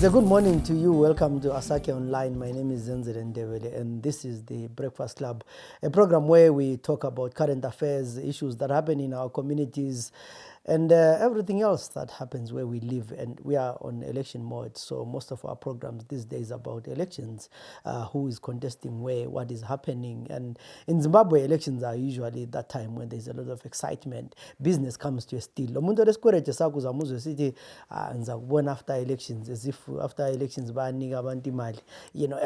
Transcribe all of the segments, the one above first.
It's a good morning to you. Welcome to Asake Online. My name is Zenzele Ndebele, and this is the Breakfast Club, a program where we talk about current affairs, issues that happen in our communities, and everything else that happens where we live. And we are on election mode, so most of our programs these days are about elections, who is contesting where, what is happening. And in Zimbabwe, elections are usually that time when there's a lot of excitement. Business comes to a still. Umuntu oresikwereje sakho uzamuzwe sithi ngiza kubona after elections, as if after elections bayanika abantu imali.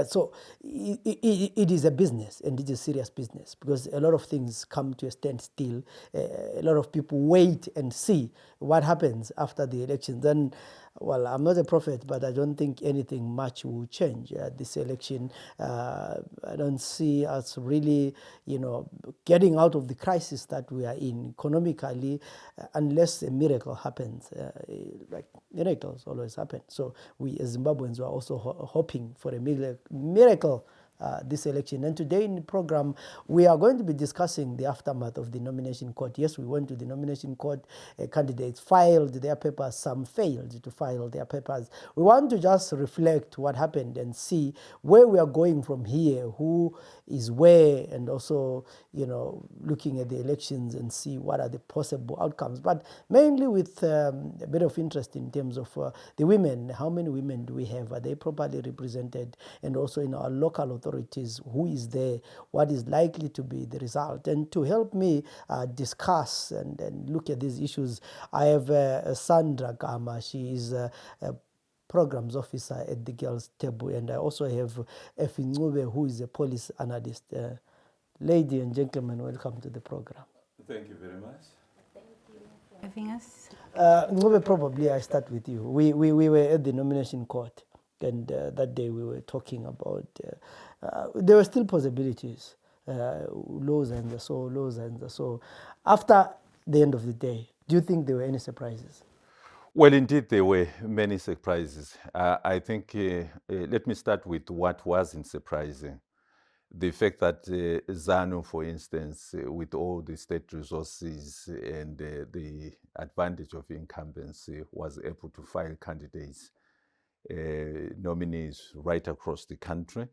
So it is a business, and it is serious business, because a lot of things come to a standstill. A lot of people wait and see what happens after the elections. And well, I'm not a prophet, but I don't think anything much will change this election. I don't see us really, getting out of the crisis that we are in economically, unless a miracle happens. Like miracles always happen. So we as Zimbabweans are also hoping for a miracle this election. And today in the program, we are going to be discussing the aftermath of the nomination court. Yes, we went to the nomination court. Candidates filed their papers. Some failed to file their papers. We want to just reflect what happened and see where we are going from here, who is where, and also, looking at the elections and see what are the possible outcomes. But mainly with a bit of interest in terms of the women. How many women do we have? Are they properly represented? And also in our local authorities, who is there? What is likely to be the result? And to help me discuss and look at these issues, I have Sandra Gama. She is a programs officer at the Girls Table, and I also have Effie Ncube, who is a police analyst. Ladies and gentlemen, welcome to the program. Thank you very much. Thank you for having us. Ncube, probably I start with you. We were at the nomination court, and that day we were talking about there were still possibilities, lows and so. After the end of the day, do you think there were any surprises? Well, indeed, there were many surprises. I think, let me start with what wasn't surprising. The fact that ZANU, for instance, with all the state resources and the advantage of incumbency, was able to file candidates, nominees right across the country,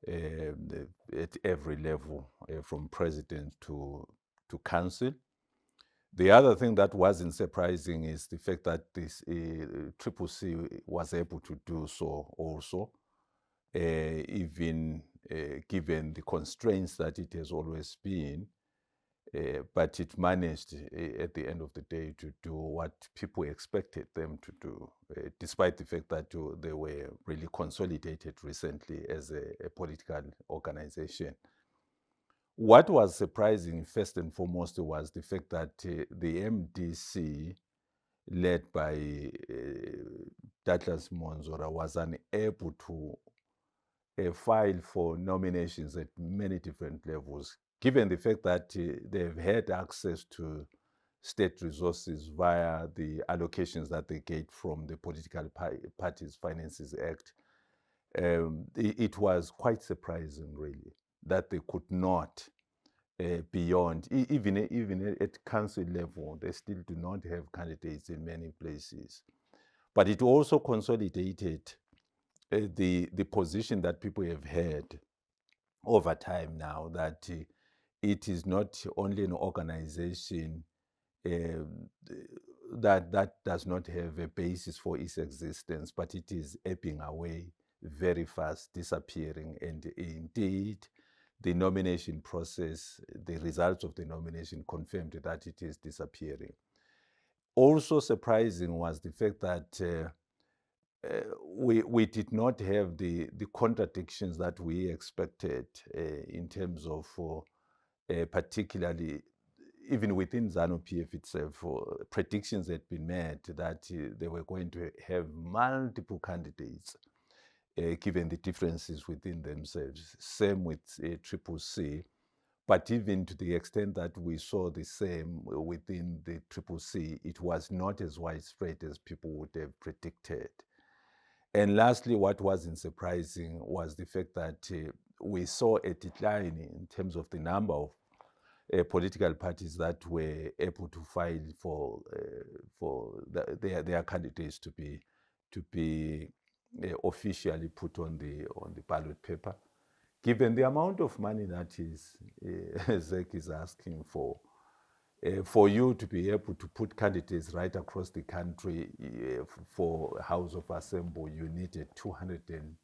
at every level, from president to council. The other thing that wasn't surprising is the fact that this Triple C was able to do so also, even given the constraints that it has always been, but it managed at the end of the day to do what people expected them to do, despite the fact that they were really consolidated recently as a political organization. What was surprising, first and foremost, was the fact that the MDC, led by Douglas Monzora, was unable to file for nominations at many different levels, given the fact that they've had access to state resources via the allocations that they get from the Political Parties Finances Act. It was quite surprising, really, that they could not, beyond, even at council level, they still do not have candidates in many places. But it also consolidated the position that people have had over time now, that it is not only an organization that does not have a basis for its existence, but it is ebbing away very fast, disappearing. And indeed, the nomination process, the results of the nomination confirmed that it is disappearing. Also surprising was the fact that we did not have the contradictions that we expected in terms of particularly even within ZANU-PF itself. Predictions had been made that they were going to have multiple candidates, given the differences within themselves. Same with Triple C, but even to the extent that we saw the same within the Triple C, it was not as widespread as people would have predicted. And lastly, what wasn't surprising was the fact that we saw a decline in terms of the number of political parties that were able to file for their candidates to be officially put on the ballot paper. Given the amount of money that is ZEC is asking for you to be able to put candidates right across the country for House of Assembly, you needed 210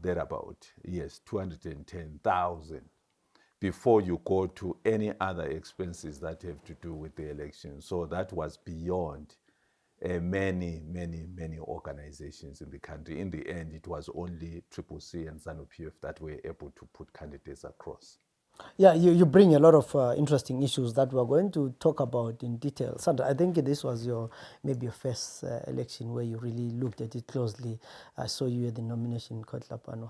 thereabout. Yes, 210,000 before you go to any other expenses that have to do with the election. So that was beyond many organizations in the country. In the end, it was only CCC and S02EP that were able to put candidates across. Yeah, you bring a lot of interesting issues that we're going to talk about in detail. Sandra, I think this was maybe your first election where you really looked at it closely. I saw you at the nomination court up and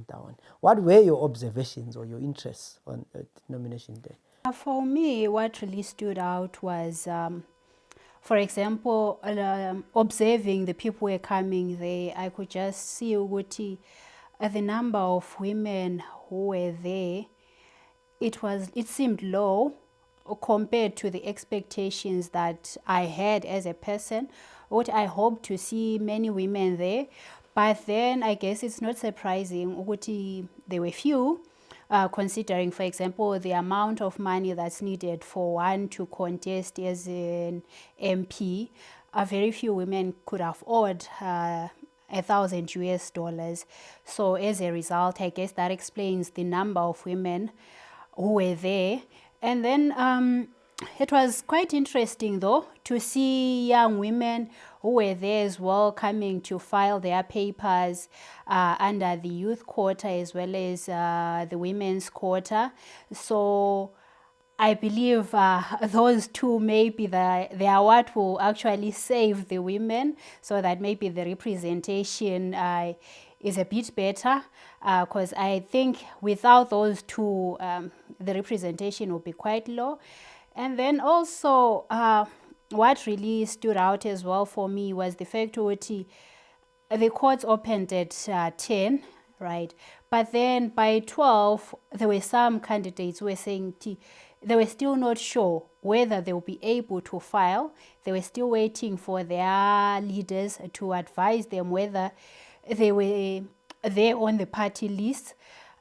down. What were your observations or your interests on nomination day? For me, what really stood out was, for example, observing the people who were coming there. I could just see the number of women who were there. It seemed low compared to the expectations that I had as a person. What I hoped to see many women there, but then I guess it's not surprising there were few, considering, for example, the amount of money that's needed for one to contest as an MP. Very few women could afford $1,000 US. So as a result, I guess that explains the number of women who were there. And then it was quite interesting, though, to see young women who were there as well coming to file their papers under the youth quota as well as the women's quota. So I believe those two maybe they are what will actually save the women, so that maybe the representation is a bit better, because I think without those two, the representation will be quite low. And then also, what really stood out as well for me was the fact that the courts opened at 10, right? But then by 12, there were some candidates who were saying they were still not sure whether they will be able to file. They were still waiting for their leaders to advise them whether they were there on the party list.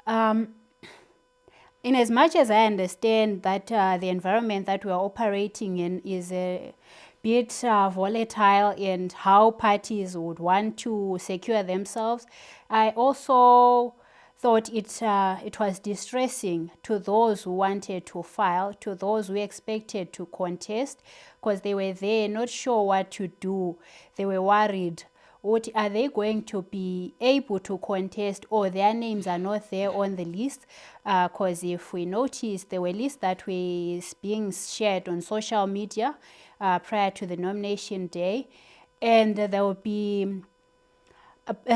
In as much as I understand that the environment that we are operating in is a bit volatile and how parties would want to secure themselves, I also thought it was distressing to those who wanted to file, to those who expected to contest, because they were there not sure what to do. They were worried. What are they going to be able to contest, or their names are not there on the list? Because if we notice, there were lists that were being shared on social media prior to the nomination day, and there will be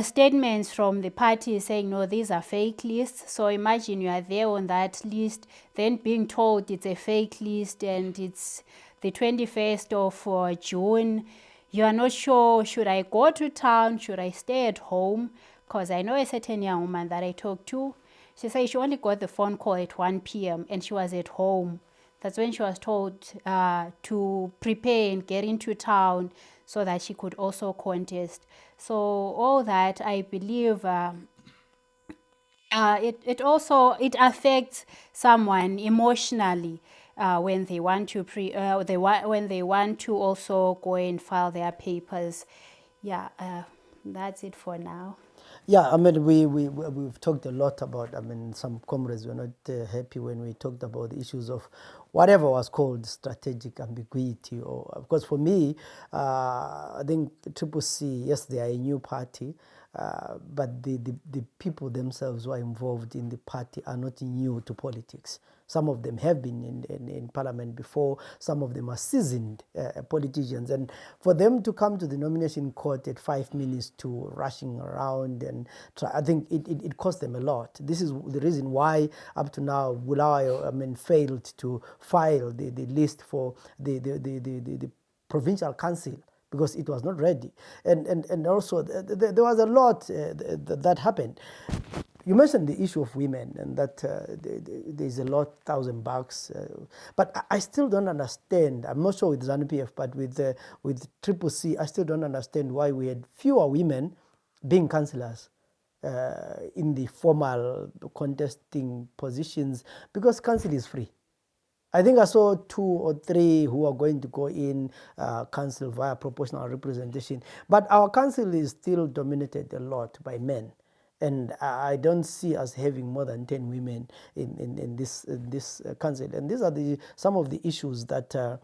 statements from the party saying, no, these are fake lists. So imagine you are there on that list, then being told it's a fake list and it's the 21st of June. You are not sure, should I go to town, should I stay at home? Because I know a certain young woman that I talked to, she said she only got the phone call at 1 p.m. and she was at home. That's when she was told to prepare and get into town so that she could also contest. So all that, I believe, it affects someone emotionally when they want to when they want to also go and file their papers. Yeah, that's it for now. Yeah, I mean, we've talked a lot about, I mean, some comrades were not happy when we talked about the issues of whatever was called strategic ambiguity. Or, of course, for me, I think CCC, yes, they are a new party, but the people themselves who are involved in the party are not new to politics. Some of them have been in parliament before. Some of them are seasoned politicians. And for them to come to the nomination court at 5 minutes to rushing around, and I think it cost them a lot. This is the reason why up to now Bulawayo, I mean, failed to file the list for the provincial council, because it was not ready. And also there was a lot that happened. You mentioned the issue of women and that there's a lot, $1,000, but I still don't understand. I'm not sure with ZANU-PF, but with Triple C, I still don't understand why we had fewer women being councillors in the formal contesting positions, because council is free. I think I saw 2 or 3 who are going to go in council via proportional representation, but our council is still dominated a lot by men. And I don't see us having more than 10 women in this council. And these are some of the issues that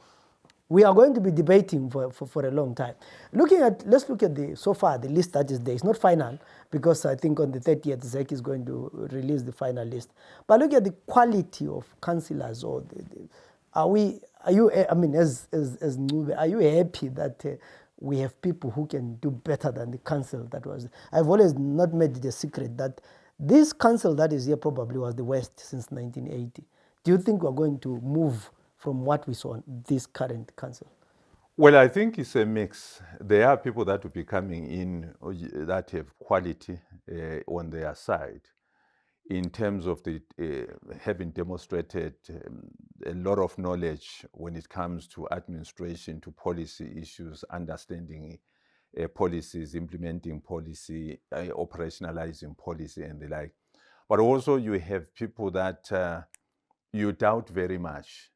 we are going to be debating for a long time. Let's look at so far the list that is there. It's not final, because I think on the 30th, ZEC is going to release the final list. But look at the quality of councillors. Are you happy that we have people who can do better than the council that was? I've always not made it a secret that this council that is here probably was the worst since 1980. Do you think we're going to move from what we saw in this current council? Well, I think it's a mix. There are people that will be coming in that have quality on their side, in terms of having demonstrated a lot of knowledge when it comes to administration, to policy issues, understanding policies, implementing policy, operationalizing policy, and the like. But also you have people that you doubt very much,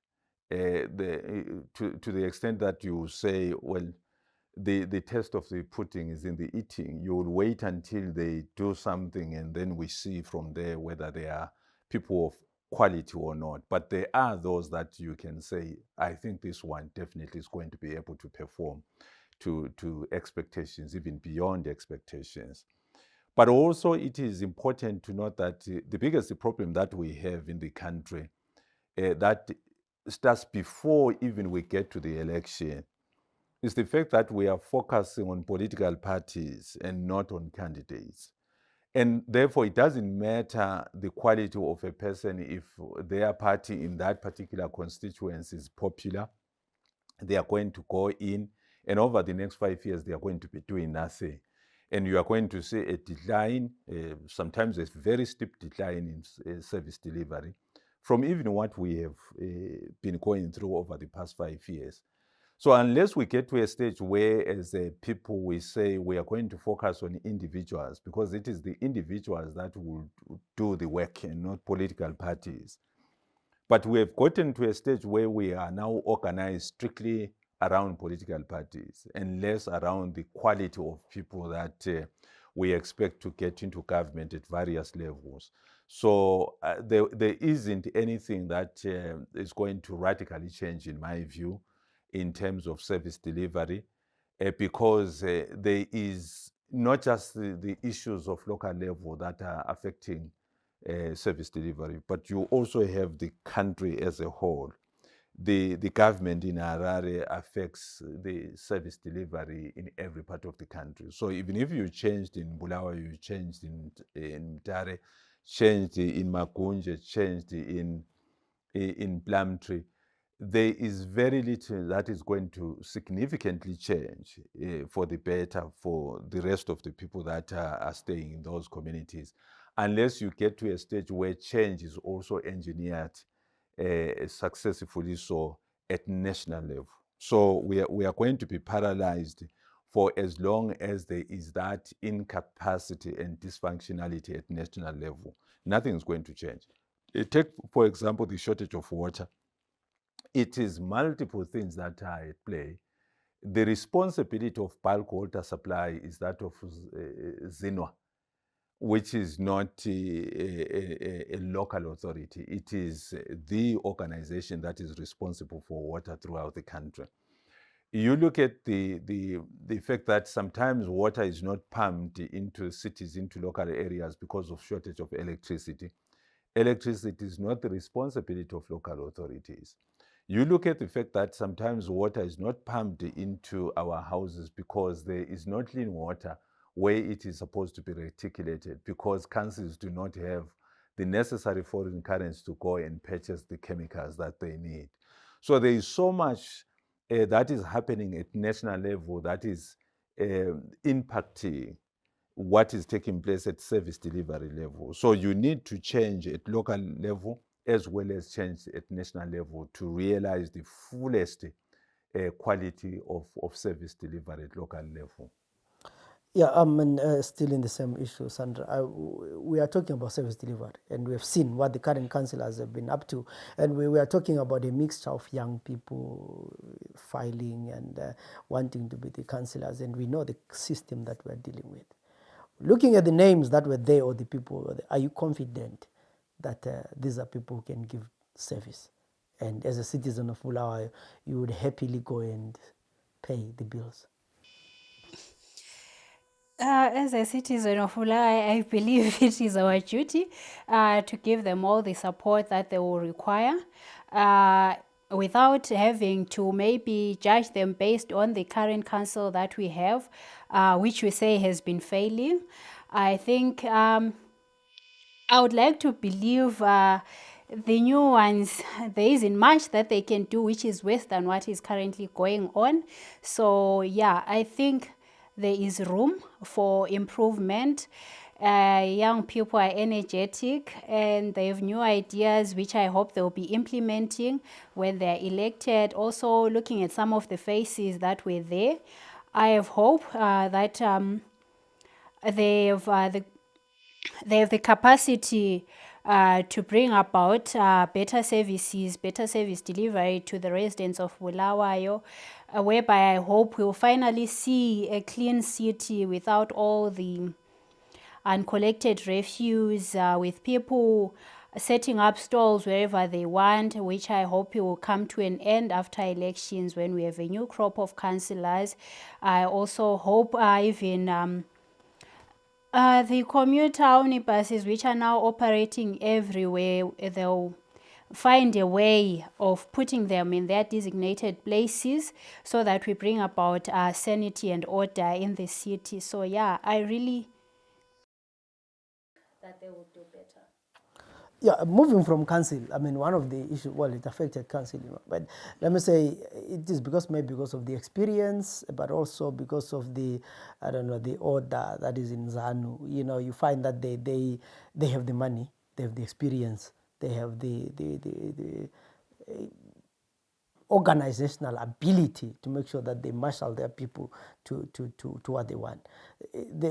to the extent that you say, well, the test of the pudding is in the eating. You will wait until they do something, and then we see from there whether they are people of quality or not. But there are those that you can say, I think this one definitely is going to be able to perform to expectations, even beyond expectations. But also it is important to note that the biggest problem that we have in the country that starts before even we get to the election is the fact that we are focusing on political parties and not on candidates. And therefore, it doesn't matter the quality of a person if their party in that particular constituency is popular. They are going to go in, and over the next 5 years, they are going to be doing nothing. And you are going to see a decline, sometimes a very steep decline in service delivery from even what we have been going through over the past 5 years. So unless we get to a stage where, as people, we say we are going to focus on individuals, because it is the individuals that will do the work and not political parties. But we have gotten to a stage where we are now organized strictly around political parties and less around the quality of people that we expect to get into government at various levels. So there isn't anything that is going to radically change, in my view, in terms of service delivery, because there is not just the issues of local level that are affecting service delivery, but you also have the country as a whole. The government in Harare affects the service delivery in every part of the country. So even if you changed in Bulawayo, you changed in Mtare, changed in Magunje, changed in Plumtree, there is very little that is going to significantly change for the better for the rest of the people that are staying in those communities, unless you get to a stage where change is also engineered successfully so at national level. So we are going to be paralyzed for as long as there is that incapacity and dysfunctionality at national level. Nothing is going to change. Take, for example, the shortage of water. It is multiple things that are at play. The responsibility of bulk water supply is that of ZINWA, which is not a local authority. It is the organization that is responsible for water throughout the country. You look at the fact that sometimes water is not pumped into cities, into local areas because of shortage of electricity. Electricity is not the responsibility of local authorities. You look at the fact that sometimes water is not pumped into our houses because there is not clean water where it is supposed to be reticulated, because councils do not have the necessary foreign currency to go and purchase the chemicals that they need. So there is so much that is happening at national level that is impacting what is taking place at service delivery level. So you need to change at local level as well as change at national level to realize the fullest quality of service delivery at local level. Yeah, and still in the same issue, Sandra. We are talking about service delivery, and we have seen what the current councillors have been up to. And we are talking about a mixture of young people filing and wanting to be the councillors, and we know the system that we are dealing with. Looking at the names that were there or the people, are you confident that these are people who can give service? And as a citizen of Bulawayo, you would happily go and pay the bills? As a citizen of Ulaya, I believe it is our duty to give them all the support that they will require without having to maybe judge them based on the current council that we have, which we say has been failing. I think I would like to believe the new ones, there isn't much that they can do which is worse than what is currently going on. So yeah, I think there is room for improvement. Young people are energetic and they have new ideas, which I hope they'll be implementing when they're elected. Also, looking at some of the faces that were there, I have hope that they have the capacity to bring about better services, better service delivery to the residents of Bulawayo, whereby I hope we'll finally see a clean city without all the uncollected refuse, with people setting up stalls wherever they want, which I hope it will come to an end after elections when we have a new crop of councillors. I also hope even the commuter omnibuses, which are now operating everywhere, they'll find a way of putting them in their designated places so that we bring about sanity and order in the city. So yeah, I really that they will do better. Yeah, moving from council, I mean, one of the issues, well, it affected council, but let me say it is maybe because of the experience, but also because of the, I don't know, the order that is in ZANU. You find that they have the money, they have the experience, they have the organizational ability to make sure that they marshal their people to what they want.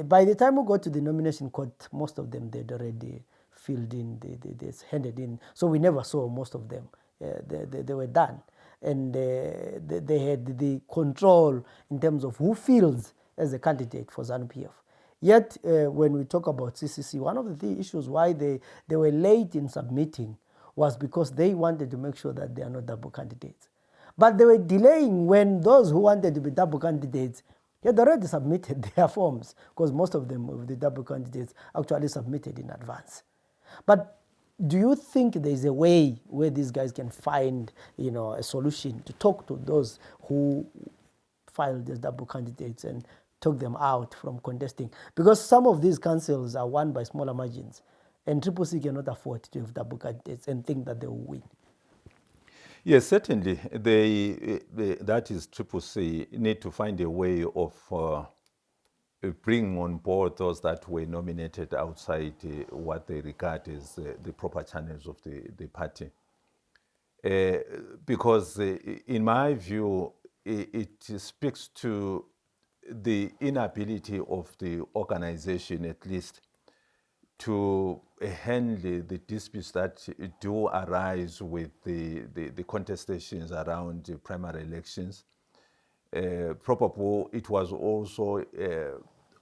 By the time we got to the nomination court, most of them they'd already filled in, they handed in. So we never saw most of them. They were done. And they had the control in terms of who fills as a candidate for ZANU-PF. Yet, when we talk about CCC, one of the issues why they were late in submitting was because they wanted to make sure that they are not double candidates. But they were delaying when those who wanted to be double candidates had already submitted their forms, because most of them, of the double candidates, actually submitted in advance. But do you think there is a way where these guys can find, a solution to talk to those who filed as double candidates and took them out from contesting? Because some of these councils are won by smaller margins, and Triple C cannot afford to have double candidates and think that they will win. Yes, certainly. That is Triple C need to find a way of bringing on board those that were nominated outside what they regard as the proper channels of the party. Because in my view, it speaks to the inability of the organization, at least, to handle the disputes that do arise with the contestations around the primary elections. Probably it was also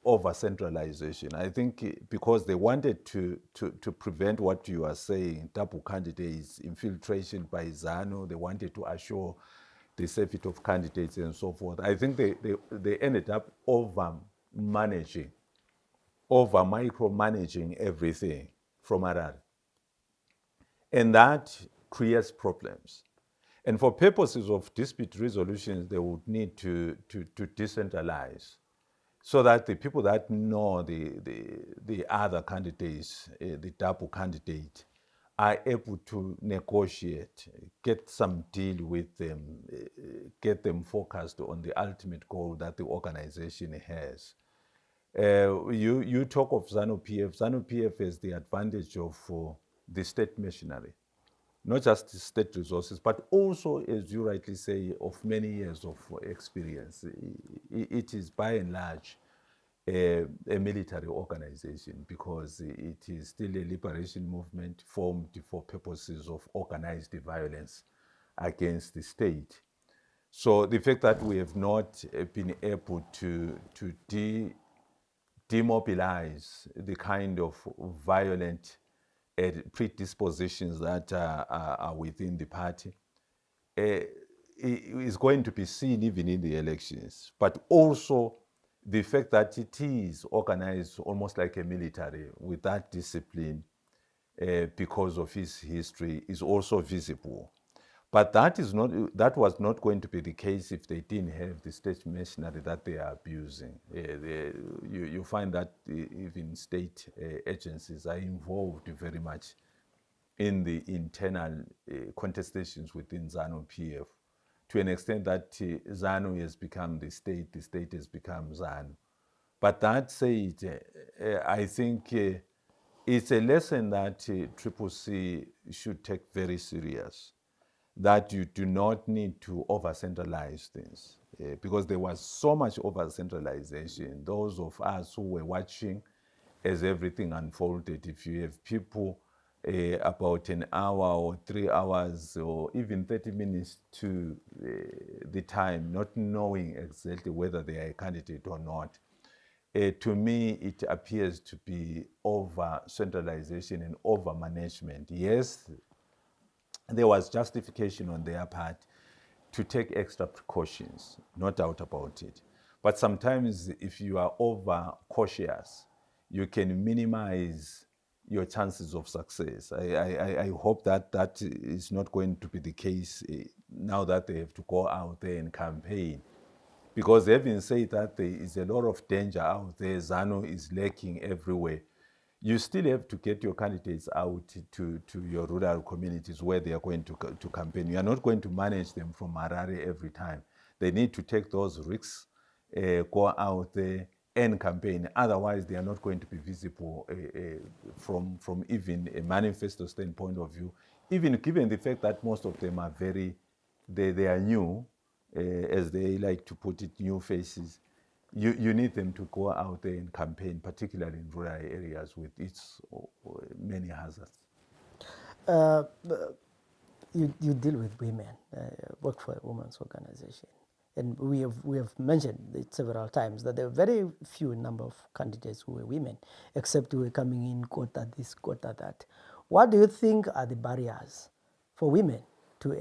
over centralization. I think because they wanted to prevent what you are saying, double candidates, infiltration by ZANU, they wanted to assure the safety of candidates and so forth. I think they ended up over micromanaging everything from Harare. And that creates problems. And for purposes of dispute resolutions, they would need to decentralize so that the people that know the other candidates, the double candidate, are able to negotiate, get some deal with them, get them focused on the ultimate goal that the organization has. You talk of ZANU-PF. ZANU-PF has the advantage of the state machinery, not just the state resources, but also, as you rightly say, of many years of experience. It is by and large a military organization because it is still a liberation movement formed for purposes of organized violence against the state. So the fact that we have not been able to demobilize the kind of violent predispositions that are within the party is going to be seen even in the elections. But also the fact that it is organized almost like a military with that discipline because of his history is also visible. But that was not going to be the case if they didn't have the state machinery that they are abusing. You find that even state agencies are involved very much in the internal contestations within ZANU-PF, to an extent that ZANU has become the state has become ZANU. But that said, I think it's a lesson that Triple C should take very serious, that you do not need to over-centralize things, because there was so much over-centralization. Those of us who were watching as everything unfolded, if you have people about an hour or 3 hours or even 30 minutes to the time, not knowing exactly whether they are a candidate or not, to me, it appears to be over-centralization and over-management. Yes, there was justification on their part to take extra precautions, no doubt about it. But sometimes if you are over-cautious, you can minimize your chances of success. I hope that that is not going to be the case now that they have to go out there and campaign. Because having said that there is a lot of danger out there, ZANU is lacking everywhere, you still have to get your candidates out to your rural communities where they are going to campaign. You are not going to manage them from Harare every time. They need to take those risks, go out there and campaign. Otherwise, they are not going to be visible from even a manifesto standpoint of view, even given the fact that most of them are they are new, as they like to put it, new faces. You need them to go out there and campaign, particularly in rural areas with its many hazards. You deal with women, work for a women's organization. And we have mentioned it several times that there are very few number of candidates who were women, except who were coming in quota this, quota that. What do you think are the barriers for women to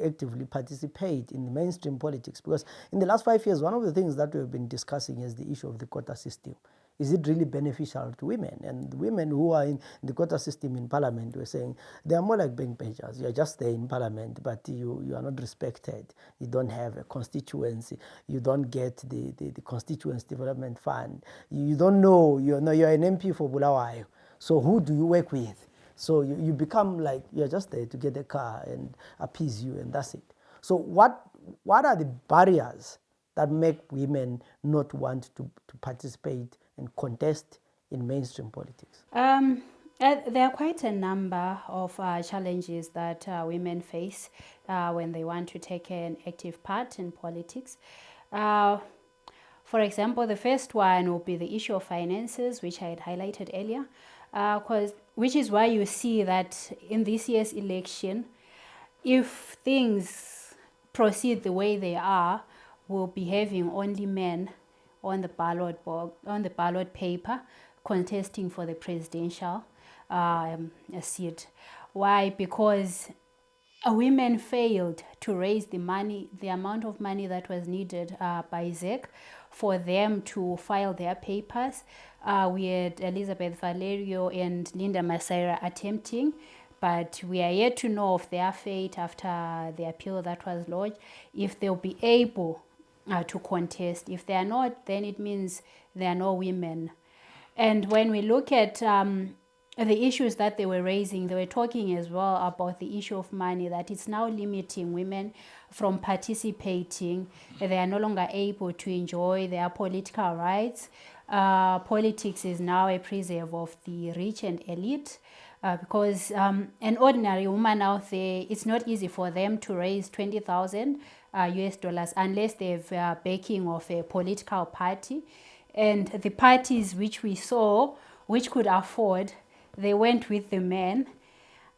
actively participate in the mainstream politics? Because in the last 5 years, one of the things that we've been discussing is the issue of the quota system. Is it really beneficial to women? And women who are in the quota system in parliament were saying they are more like bank pages. You are just there in parliament, but you are not respected. You don't have a constituency. You don't get the constituency development fund. You don't know, you're an MP for Bulawayo. So who do you work with? So you become like you're just there to get a car and appease you, and that's it. So what are the barriers that make women not want to participate and contest in mainstream politics? There are quite a number of challenges that women face when they want to take an active part in politics. For example, the first one will be the issue of finances, which I had highlighted earlier, which is why you see that in this year's election, if things proceed the way they are, we'll be having only men on the ballot paper contesting for the presidential seat. Why? Because women failed to raise the amount of money that was needed by ZEC for them to file their papers. We had Elizabeth Valerio and Linda Masaira attempting, but we are yet to know of their fate after the appeal that was lodged, if they'll be able to contest. If they are not, then it means there are no women. And when we look at the issues that they were raising, they were talking as well about the issue of money, that it's now limiting women from participating. They are no longer able to enjoy their political rights. Politics is now a preserve of the rich and elite. Because an ordinary woman out there, it's not easy for them to raise 20,000 US dollars unless they have backing of a political party. And the parties which we saw, which could afford, they went with the men.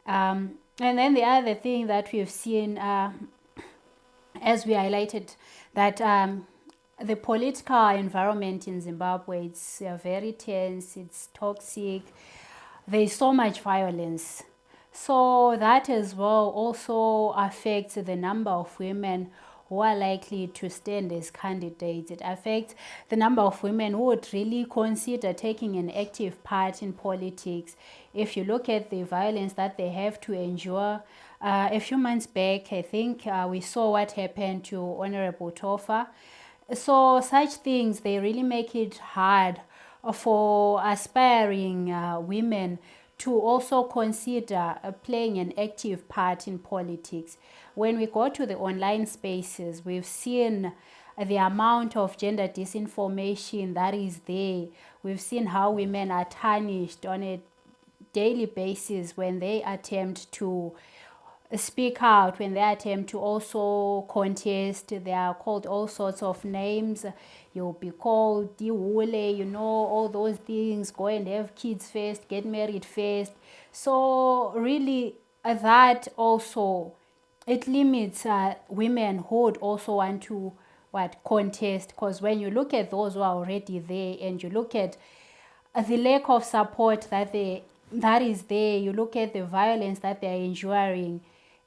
And then the other thing that we've seen, as we highlighted, that the political environment in Zimbabwe, it's very tense, it's toxic, there's so much violence. So that as well also affects the number of women who are likely to stand as candidates. It affects the number of women who would really consider taking an active part in politics. If you look at the violence that they have to endure, a few months back, I think we saw what happened to Honorable Tofa. So such things, they really make it hard for aspiring women to also consider playing an active part in politics. When we go to the online spaces, we've seen the amount of gender disinformation that is there. We've seen how women are tarnished on a daily basis when they attempt to speak out, when they attempt to also contest. They are called all sorts of names. You'll be called Diwule, you know, all those things. Go and have kids first, get married first. So really that also, it limits women who would also want to contest, because when you look at those who are already there and you look at the lack of support that is there, you look at the violence that they are enduring,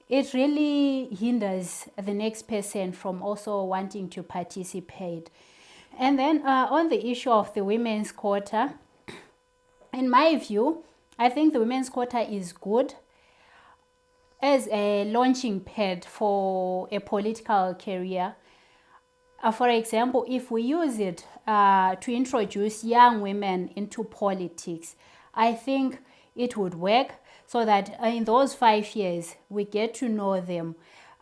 it really hinders the next person from also wanting to participate. And then on the issue of the women's quota, in my view, I think the women's quota is good as a launching pad for a political career. For example, if we use it to introduce young women into politics, I think it would work, so that in those 5 years we get to know them,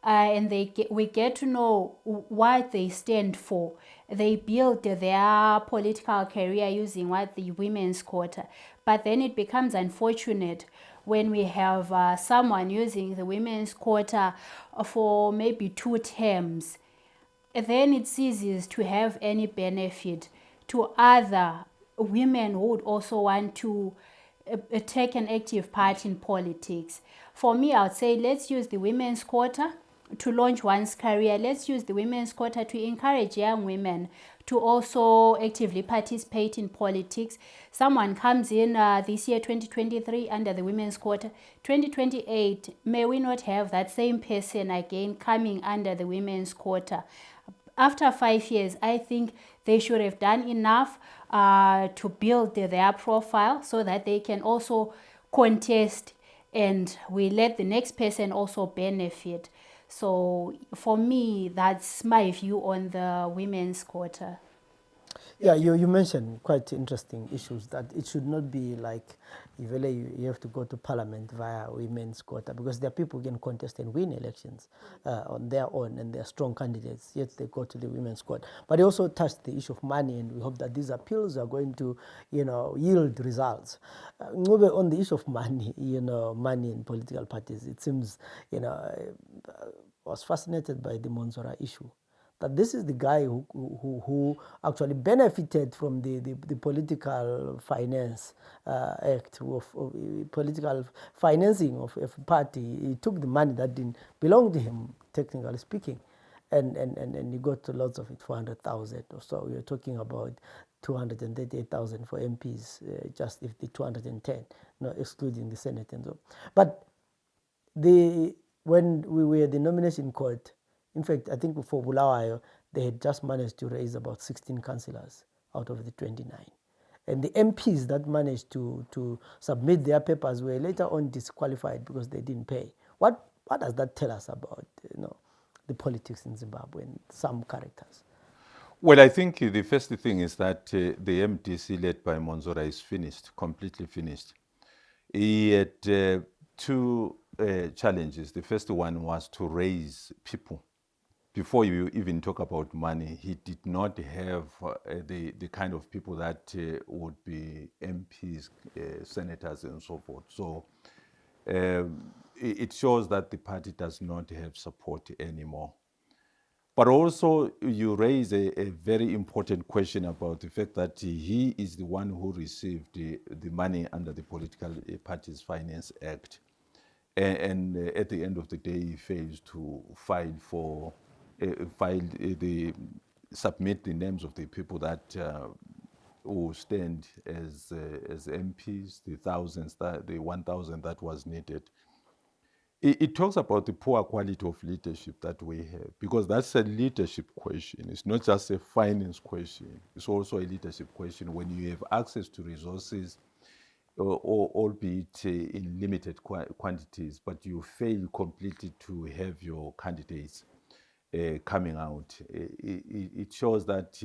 and we get to know what they stand for. They build their political career using the women's quota. But then it becomes unfortunate when we have someone using the women's quota for maybe 2 terms. Then it ceases to have any benefit to other women who would also want to take an active part in politics. For me, I would say let's use the women's quota to launch one's career. Let's use the women's quota to encourage young women to also actively participate in politics. Someone comes in this year, 2023, under the women's quota. 2028, may we not have that same person again coming under the women's quota. After 5 years, I think they should have done enough to build their profile so that they can also contest, and we let the next person also benefit. So for me, that's my view on the women's quota. Yeah, you mentioned quite interesting issues, that it should not be like you have to go to parliament via women's quota, because there are people who can contest and win elections on their own, and they're strong candidates, yet they go to the women's quota. But he also touched the issue of money, and we hope that these appeals are going to, yield results. On the issue of money, money in political parties, it seems, I was fascinated by the Monzora issue, that this is the guy who actually benefited from the political finance act of political financing of a party. He took the money that didn't belong to him, technically speaking, and he got lots of it, 400,000 or so. We are talking about 238,000 for MPs, just if the 210, excluding the Senate and so. But when we were at the nomination court, in fact, I think for Bulawayo, they had just managed to raise about 16 councillors out of the 29. And the MPs that managed to submit their papers were later on disqualified because they didn't pay. What does that tell us about the politics in Zimbabwe and some characters? Well, I think the first thing is that the MDC led by Monzora is finished, completely finished. He had two challenges. The first one was to raise people. Before you even talk about money, he did not have the kind of people that would be MPs, senators, and so forth. So it shows that the party does not have support anymore. But also, you raise a very important question about the fact that he is the one who received the money under the Political Parties Finance Act. And at the end of the day, he fails to submit the names of the people that who stand as MPs, the 1,000 that was needed. It talks about the poor quality of leadership that we have, because that's a leadership question. It's not just a finance question. It's also a leadership question. When you have access to resources, albeit in limited quantities, but you fail completely to have your candidates coming out, it shows that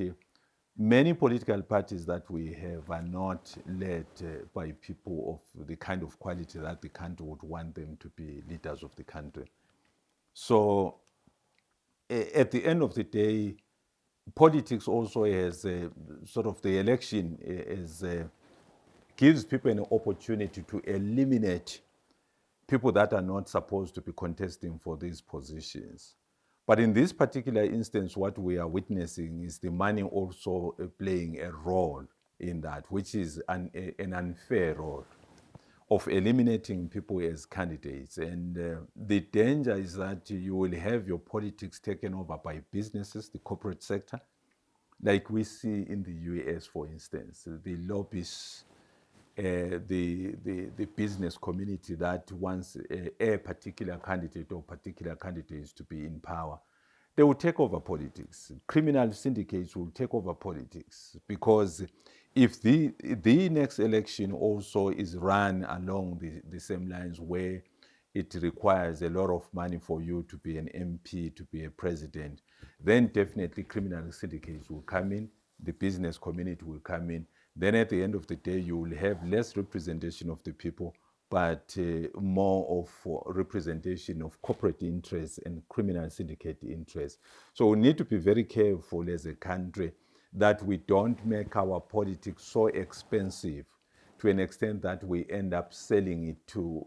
many political parties that we have are not led by people of the kind of quality that the country would want them to be leaders of the country. So at the end of the day, politics also has sort of the election gives people an opportunity to eliminate people that are not supposed to be contesting for these positions. But in this particular instance, what we are witnessing is the money also playing a role in that, which is an unfair role of eliminating people as candidates. And the danger is that you will have your politics taken over by businesses, the corporate sector, like we see in the US, for instance. The lobbyists, the business community that wants a particular candidate or particular candidates to be in power, they will take over politics. Criminal syndicates will take over politics, because if the next election also is run along the same lines, where it requires a lot of money for you to be an MP, to be a president, then definitely criminal syndicates will come in, the business community will come in. Then at the end of the day, you will have less representation of the people, but more of representation of corporate interests and criminal syndicate interests. So we need to be very careful as a country that we don't make our politics so expensive to an extent that we end up selling it to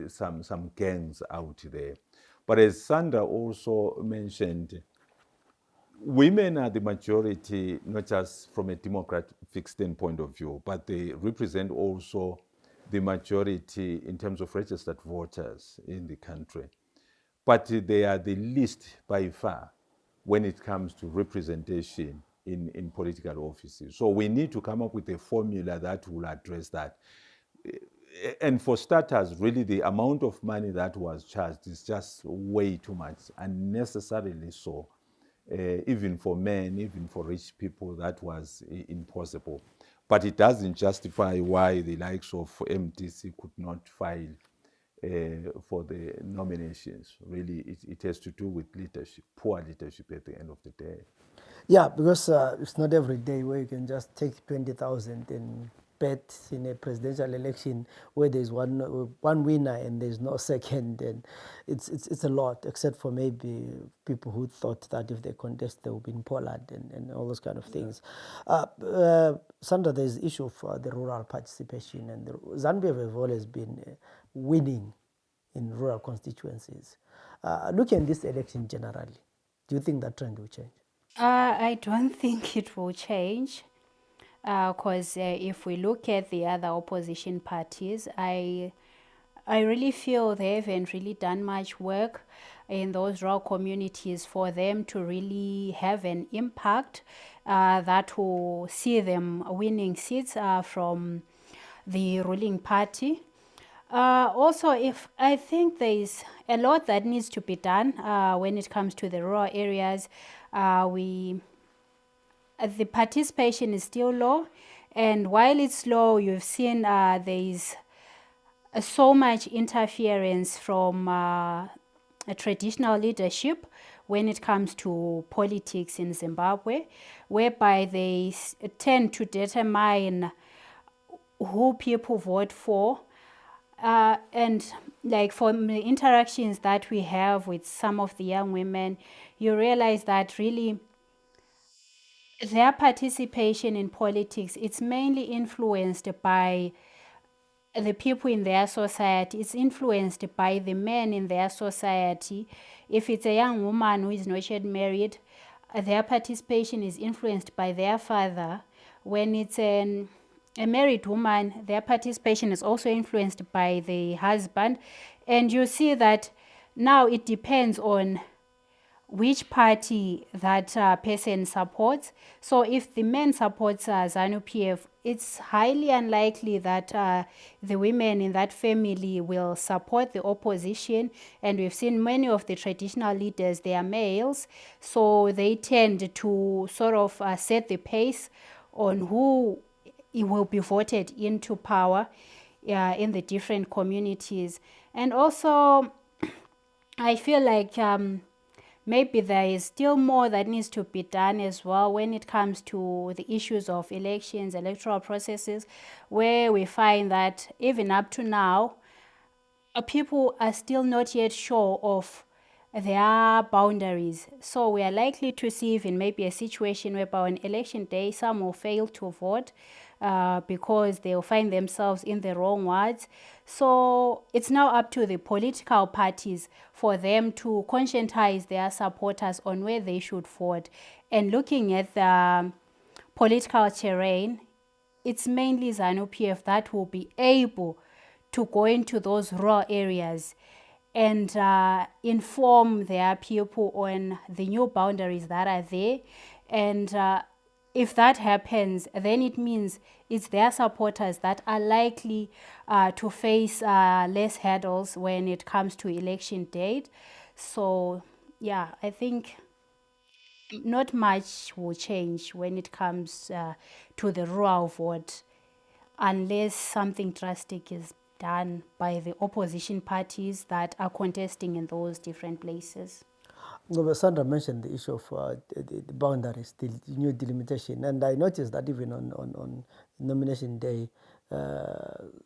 some gangs out there. But as Sandra also mentioned, women are the majority, not just from a demographic standpoint of view, but they represent also the majority in terms of registered voters in the country. But they are the least by far when it comes to representation in political offices. So we need to come up with a formula that will address that. And for starters, really the amount of money that was charged is just way too much, unnecessarily so. Even for men, even for rich people, that was impossible. But it doesn't justify why the likes of MDC could not file for the nominations. Really, it has to do with leadership, poor leadership at the end of the day. Yeah, because it's not every day where you can just take 20,000 and bet in a presidential election where there's one winner and there's no second, and it's a lot, except for maybe people who thought that if they contest they would be in Poland and all those kind of things. Sandra, there's the issue of the rural participation, and Zambia have always been winning in rural constituencies. Looking at this election generally, do you think that trend will change? I don't think it will change, because if we look at the other opposition parties, I really feel they haven't really done much work in those rural communities for them to really have an impact that will see them winning seats from the ruling party. Also, if I think there is a lot that needs to be done when it comes to the rural areas, the participation is still low, and while it's low, you've seen there is so much interference from a traditional leadership when it comes to politics in Zimbabwe, whereby they tend to determine who people vote for And like from the interactions that we have with some of the young women, you realize that really their participation in politics, it's mainly influenced by the people in their society. It's influenced by the men in their society. If it's a young woman who is not yet married, their participation is influenced by their father. When it's a married woman, their participation is also influenced by the husband. And you see that now it depends on which party that person supports. So if the man supports ZANU-PF, it's highly unlikely that the women in that family will support the opposition. And we've seen many of the traditional leaders, they are males, so they tend to sort of set the pace on who will be voted into power in the different communities. And also, I feel like maybe there is still more that needs to be done as well when it comes to the issues of elections, electoral processes, where we find that even up to now, people are still not yet sure of their boundaries. So we are likely to see even maybe a situation whereby on election day, some will fail to vote because they will find themselves in the wrong wards. So it's now up to the political parties for them to conscientize their supporters on where they should vote. And looking at the political terrain, it's mainly ZANU-PF that will be able to go into those rural areas and inform their people on the new boundaries that are there. And if that happens, then it means it's their supporters that are likely to face less hurdles when it comes to election date. So yeah, I think not much will change when it comes to the rural vote unless something drastic is done by the opposition parties that are contesting in those different places. Sandra mentioned the issue of the boundaries, the new delimitation, and I noticed that even on nomination day,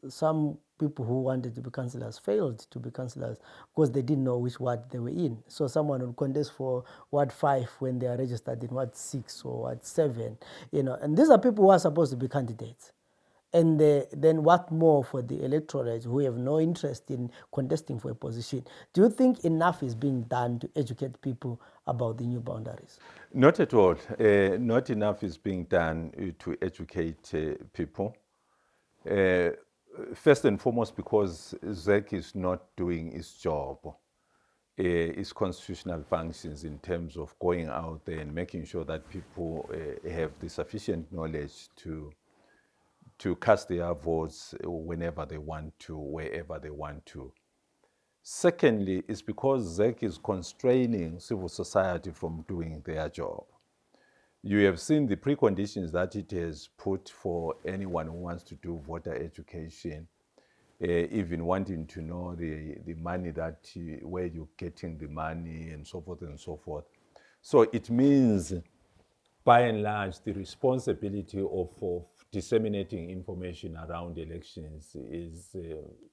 some people who wanted to be councillors failed to be councillors because they didn't know which ward they were in. So someone would contest for Ward 5 when they are registered in Ward 6 or Ward 7, and these are people who are supposed to be candidates. And then what more for the electorate who have no interest in contesting for a position? Do you think enough is being done to educate people about the new boundaries? Not at all. Not enough is being done to educate people. First and foremost, because ZEC is not doing its job, its constitutional functions in terms of going out there and making sure that people have the sufficient knowledge to cast their votes whenever they want to, wherever they want to. Secondly, it's because ZEC is constraining civil society from doing their job. You have seen the preconditions that it has put for anyone who wants to do voter education, even wanting to know the money that, where you're getting the money and so forth and so forth. So it means, by and large, the responsibility of disseminating information around elections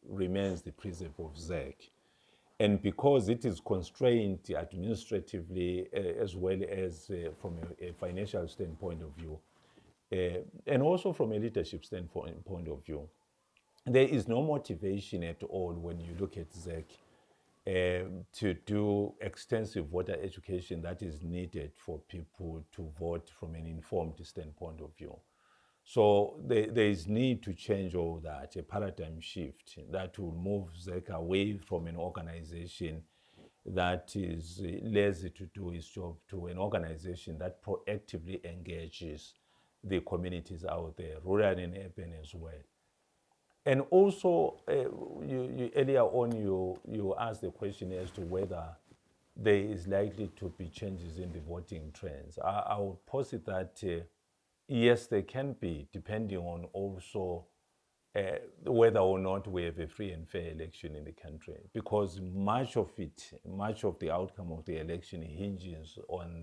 remains the preserve of ZEC. And because it is constrained administratively as well as from a financial standpoint of view, and also from a leadership standpoint of view, there is no motivation at all when you look at ZEC to do extensive voter education that is needed for people to vote from an informed standpoint of view. So there is need to change all that, a paradigm shift that will move ZEC away from an organization that is lazy to do its job to an organization that proactively engages the communities out there, rural and urban as well. And also, earlier on, you asked the question as to whether there is likely to be changes in the voting trends. I would posit that yes, there can be, depending on also whether or not we have a free and fair election in the country, because much of the outcome of the election hinges on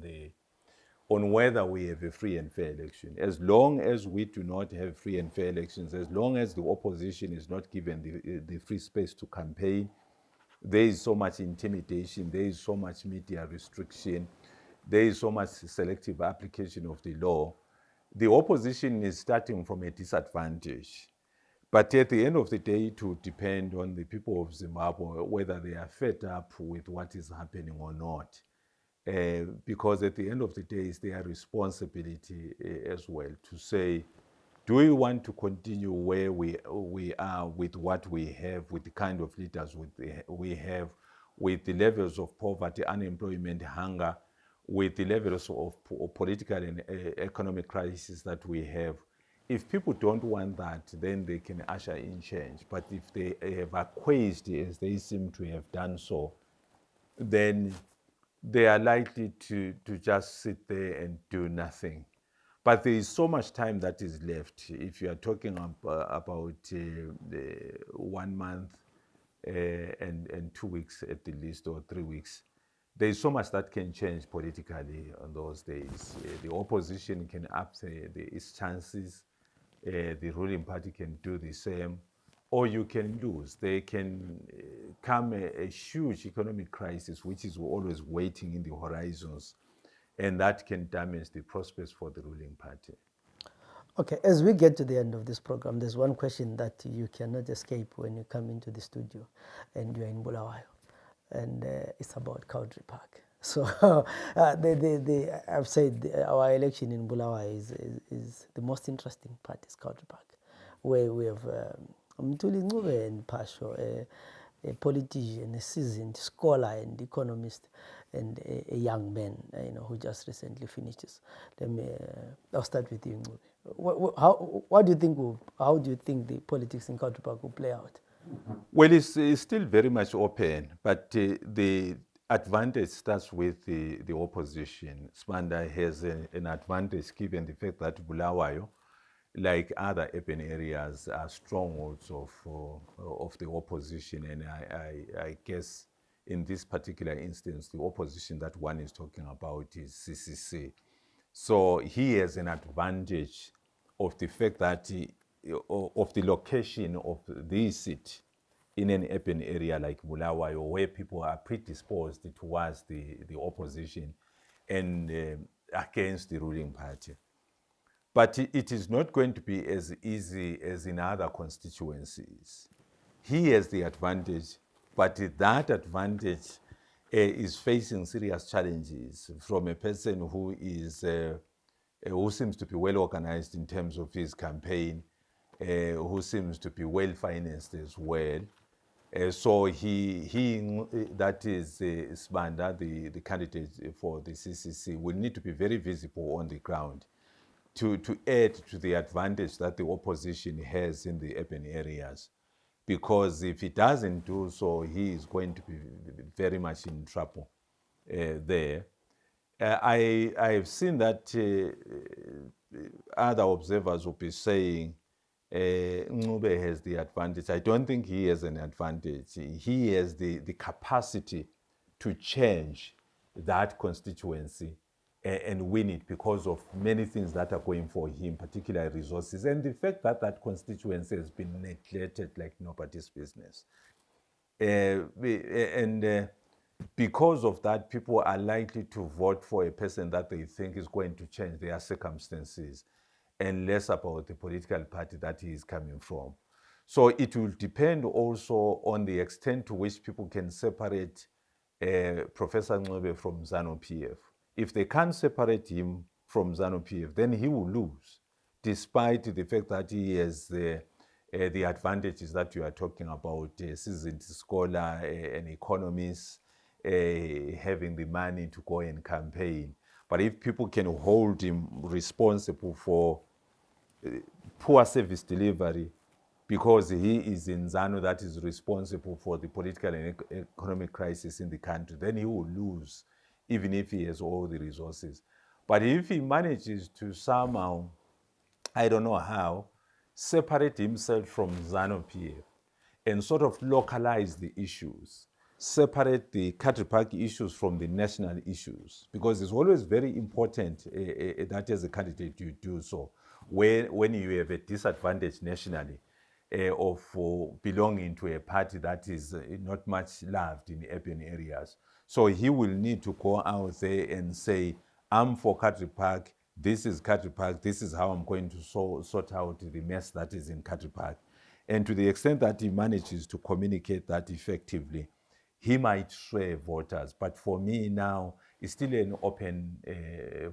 on whether we have a free and fair election. As long as we do not have free and fair elections, as long as the opposition is not given the free space to campaign, there is so much intimidation, there is so much media restriction, there is so much selective application of the law. The opposition is starting from a disadvantage. But at the end of the day, it will depend on the people of Zimbabwe whether they are fed up with what is happening or not. Because at the end of the day, it's their responsibility as well to say, do we want to continue where we are with what we have, with the kind of leaders we have, with the levels of poverty, unemployment, hunger, with the levels of political and economic crisis that we have? If people don't want that, then they can usher in change. But if they have acquiesced, as they seem to have done so, then they are likely to just sit there and do nothing. But there is so much time that is left. If you are talking about 1 month and 2 weeks at the least, or 3 weeks, there is so much that can change politically on those days. The opposition can up its chances. The ruling party can do the same, or you can lose. There can come a huge economic crisis, which is always waiting in the horizons, and that can damage the prospects for the ruling party. Okay, as we get to the end of this program, there's one question that you cannot escape when you come into the studio and you're in Bulawayo, and it's about Country Park. So I've said our election in Bulawayo is the most interesting part is Country Park, where we have Mthuli Ncube and Pasho, a politician, a seasoned scholar and economist, and a young man, who just recently finished his. I'll start with you, Ncube. How do you think the politics in Country Park will play out? Well, it's still very much open, but the advantage starts with the opposition. Spanda has an advantage given the fact that Bulawayo, like other urban areas, are strongholds of the opposition. And I guess in this particular instance, the opposition that one is talking about is CCC. So he has an advantage of the fact that of the location of the seat in an urban area like Bulawayo, where people are predisposed towards the opposition and against the ruling party. But it is not going to be as easy as in other constituencies. He has the advantage, but that advantage is facing serious challenges from a person who seems to be well organized in terms of his campaign, who seems to be well financed as well. So that is Spanda, the candidate for the CCC, will need to be very visible on the ground to add to the advantage that the opposition has in the urban areas. Because if he doesn't do so, he is going to be very much in trouble there. I've seen that other observers will be saying Ncube has the advantage. I don't think he has an advantage. He has the capacity to change that constituency and win it because of many things that are going for him, particularly resources, and the fact that that constituency has been neglected like nobody's business. Because of that, people are likely to vote for a person that they think is going to change their circumstances and less about the political party that he is coming from. So it will depend also on the extent to which people can separate Professor Ncube from ZANU-PF. If they can't separate him from ZANU-PF, then he will lose, despite the fact that he has the advantages that you are talking about, a seasoned scholar, an economist, having the money to go and campaign. But if people can hold him responsible for poor service delivery, because he is in ZANU that is responsible for the political and economic crisis in the country, then he will lose, even if he has all the resources. But if he manages to somehow, I don't know how, separate himself from ZANU-PF and sort of localize the issues separate the country park issues from the national issues, because it's always very important that as a candidate you do so when you have a disadvantage nationally of belonging to a party that is not much loved in urban areas. So he will need to go out there and say, I'm for country park, this is country park, this is how I'm going to sort out the mess that is in country park. And to the extent that he manages to communicate that effectively, he might sway voters. But for me now, it's still an open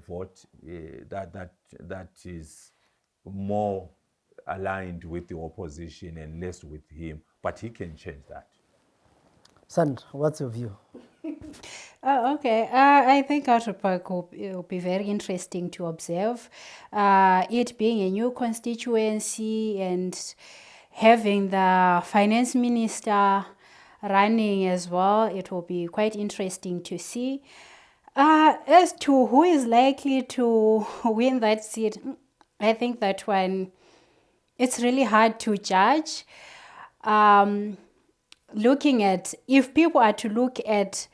vote that is more aligned with the opposition and less with him. But he can change that. Sandra, what's your view? Okay, I think Outer Park will be very interesting to observe. It being a new constituency and having the finance minister running as well, it will be quite interesting to see. As to who is likely to win that seat, I think that one, it's really hard to judge. Looking at, if people are to look at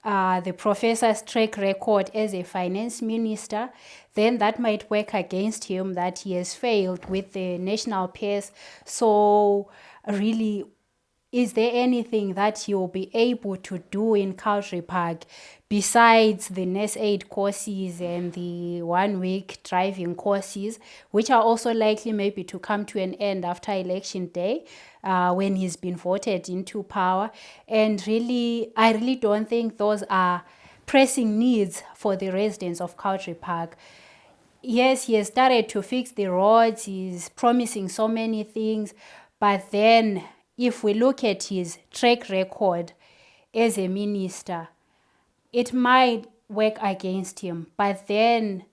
the professor's track record as a finance minister, then that might work against him, that he has failed with the national pairs. So really, is there anything that he will be able to do in Country Park besides the NES 8 courses and the 1 week driving courses, which are also likely maybe to come to an end after election day when he's been voted into power? And really, I really don't think those are pressing needs for the residents of Country Park. Yes, he has started to fix the roads, he's promising so many things, but then if we look at his track record as a minister, it might work against him. But then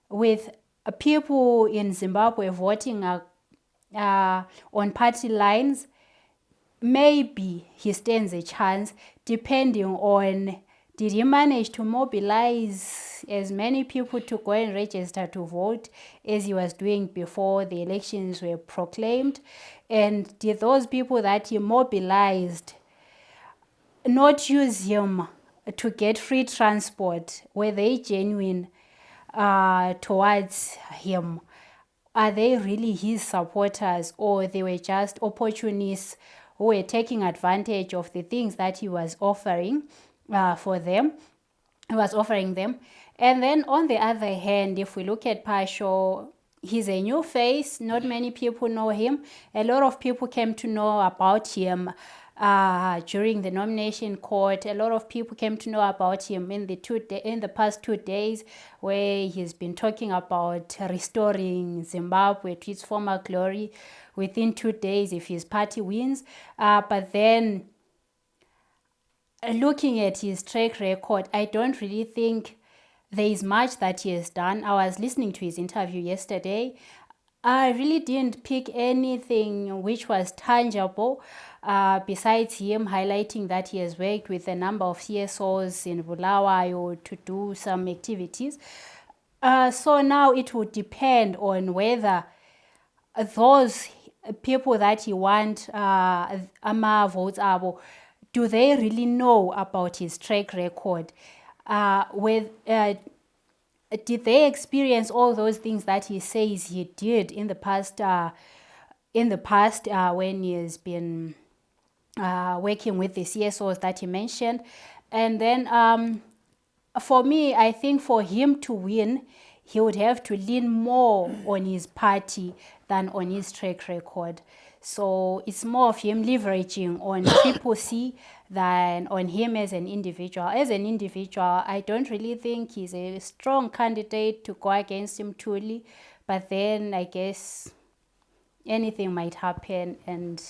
with people in Zimbabwe voting on party lines, maybe he stands a chance, depending on, did he manage to mobilize as many people to go and register to vote as he was doing before the elections were proclaimed? And did those people that he mobilized not use him to get free transport? Were they genuine towards him? Are they really his supporters, or they were just opportunists who were taking advantage of the things that he was offering for them? He was offering them. And then on the other hand, if we look at Pasho, he's a new face. Not many people know him. A lot of people came to know about him during the nomination court. A lot of people came to know about him in the past 2 days, where he's been talking about restoring Zimbabwe to its former glory within 2 days if his party wins. But then looking at his track record, I don't really think there is much that he has done. I was listening to his interview yesterday. I really didn't pick anything which was tangible besides him highlighting that he has worked with a number of CSOs in Bulawayo to do some activities. So now it would depend on whether those people that he want ama votes abo, do they really know about his track record? Did they experience all those things that he says he did in the past? When he has been working with the CSOs that he mentioned, and then for me, I think for him to win, he would have to lean more on his party than on his track record. So it's more of him leveraging on Triple C than on him as an individual. As an individual, I don't really think he's a strong candidate to go against him truly. But then I guess anything might happen, and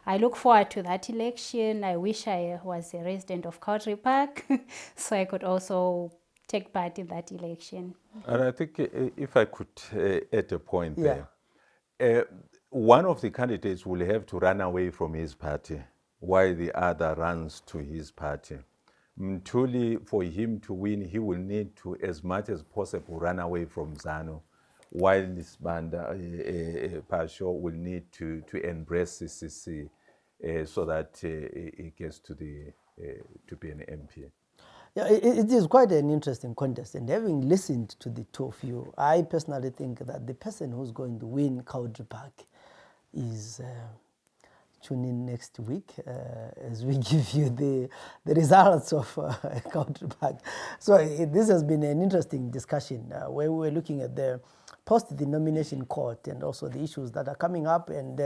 I look forward to that election. I wish I was a resident of Country Park so I could also take part in that election. And I think if I could add a point there, one of the candidates will have to run away from his party while the other runs to his party. Truly, for him to win, he will need to, as much as possible, run away from ZANU, while this Banda Pasho will need to embrace CCC so that he gets to the to be an MP. Yeah, it is quite an interesting contest, and having listened to the two of you, I personally think that the person who's going to win Country Park is tune in next week as we give you the results of Country Park. So this has been an interesting discussion where we were looking at the post the nomination court and also the issues that are coming up, and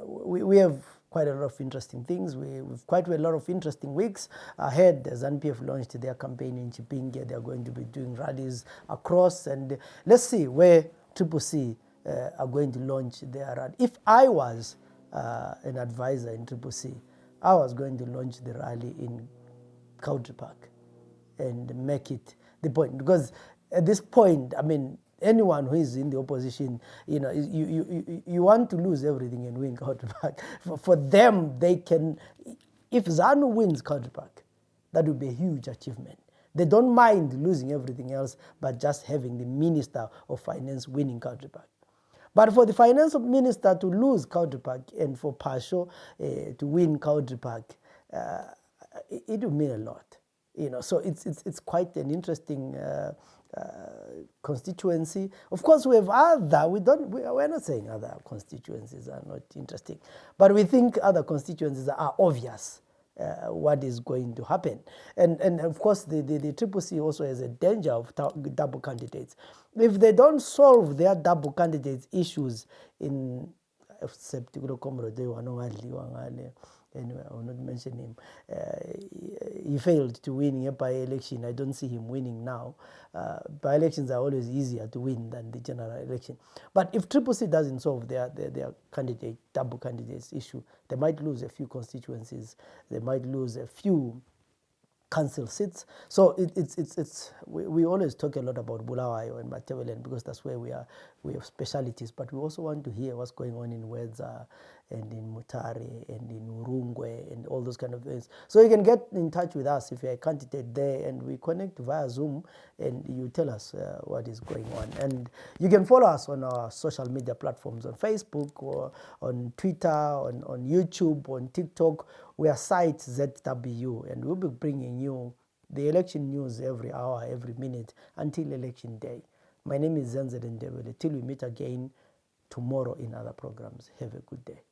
we have quite a lot of interesting things. We've quite a lot of interesting weeks ahead. As ZANU-PF launched their campaign in Chipinge, they're going to be doing rallies across, and let's see where Triple C are going to launch their rally. If I was an advisor in Triple C, I was going to launch the rally in Country Park and make it the point, because at this point, I mean, anyone who is in the opposition, you want to lose everything and win Country Park. For them, they can, if ZANU wins Country Park, that would be a huge achievement. They don't mind losing everything else, but just having the Minister of Finance winning Country Park. But for the Finance Minister to lose Country Park and for Pasho to win Country Park, it would mean a lot. So it's quite an interesting constituency. Of course, we have other. We're not saying other constituencies are not interesting, but we think other constituencies are obvious. What is going to happen, and of course the Triple C also has a danger of double candidates. If they don't solve their double candidates issues in anyway, I will not mention him. He failed to win a by-election. I don't see him winning now. By-elections are always easier to win than the general election. But if Triple C doesn't solve their double candidates issue, they might lose a few constituencies. They might lose a few council seats. So we always talk a lot about Bulawayo and Matebelen because that's where we have specialities, but we also want to hear what's going on in Wedza and in Mutare and in Urungwe and all those kind of things. So you can get in touch with us if you're a candidate there, and we connect via Zoom and you tell us what is going on. And you can follow us on our social media platforms on Facebook or on Twitter, on YouTube, on TikTok. We are site ZW, and we'll be bringing you the election news every hour, every minute until election day. My name is Zenzele Ndebele. Till we meet again tomorrow in other programs. Have a good day.